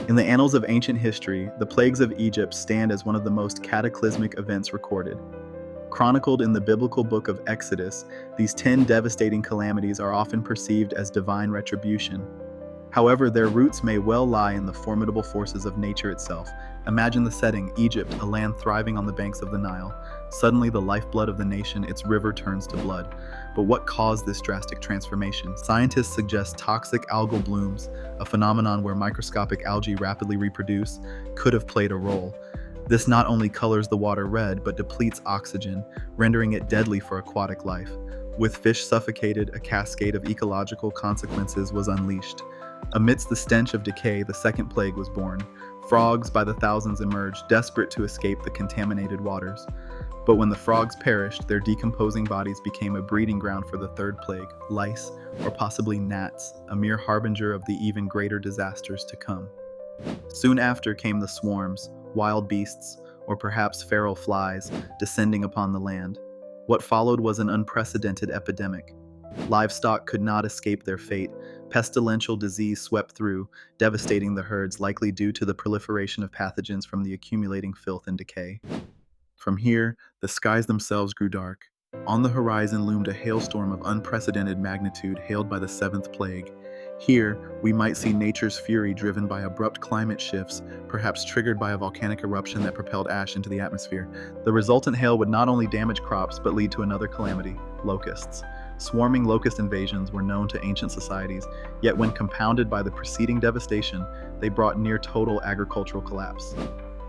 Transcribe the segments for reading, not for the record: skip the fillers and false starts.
In the annals of ancient history, the plagues of Egypt stand as one of the most cataclysmic events recorded. Chronicled in the biblical book of Exodus, these 10 devastating calamities are often perceived as divine retribution. However, their roots may well lie in the formidable forces of nature itself. Imagine the setting: Egypt, a land thriving on the banks of the Nile. Suddenly, the lifeblood of the nation, its river turns to blood. But what caused this drastic transformation? Scientists suggest toxic algal blooms, a phenomenon where microscopic algae rapidly reproduce, could have played a role. This not only colors the water red, but depletes oxygen, rendering it deadly for aquatic life. With fish suffocated, a cascade of ecological consequences was unleashed. Amidst the stench of decay, the second plague was born. Frogs by the thousands emerged, desperate to escape the contaminated waters. But when the frogs perished, their decomposing bodies became a breeding ground for the third plague: lice, or possibly gnats, a mere harbinger of the even greater disasters to come. Soon after came the swarms, wild beasts, or perhaps feral flies, descending upon the land. What followed was an unprecedented epidemic. Livestock could not escape their fate. Pestilential disease swept through, devastating the herds, likely due to the proliferation of pathogens from the accumulating filth and decay. From here, the skies themselves grew dark. On the horizon loomed a hailstorm of unprecedented magnitude, hailed by the seventh plague. Here, we might see nature's fury driven by abrupt climate shifts, perhaps triggered by a volcanic eruption that propelled ash into the atmosphere. The resultant hail would not only damage crops, but lead to another calamity: locusts. Swarming locust invasions were known to ancient societies, yet when compounded by the preceding devastation, they brought near total agricultural collapse.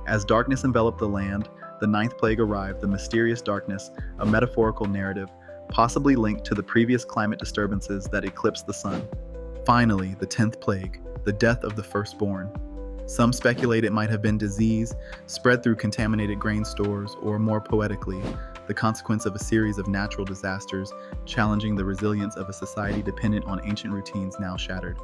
As darkness enveloped the land, the ninth plague arrived: the mysterious darkness, a metaphorical narrative, possibly linked to the previous climate disturbances that eclipsed the sun. Finally, the 10th plague, the death of the firstborn. Some speculate it might have been disease, spread through contaminated grain stores, or more poetically, the consequence of a series of natural disasters, challenging the resilience of a society dependent on ancient routines now shattered.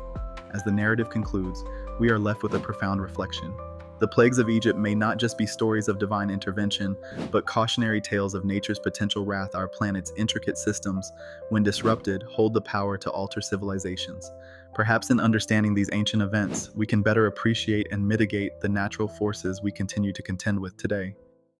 As the narrative concludes, we are left with a profound reflection. The plagues of Egypt may not just be stories of divine intervention, but cautionary tales of nature's potential wrath. Our planet's intricate systems, when disrupted, hold the power to alter civilizations. Perhaps in understanding these ancient events, we can better appreciate and mitigate the natural forces we continue to contend with today.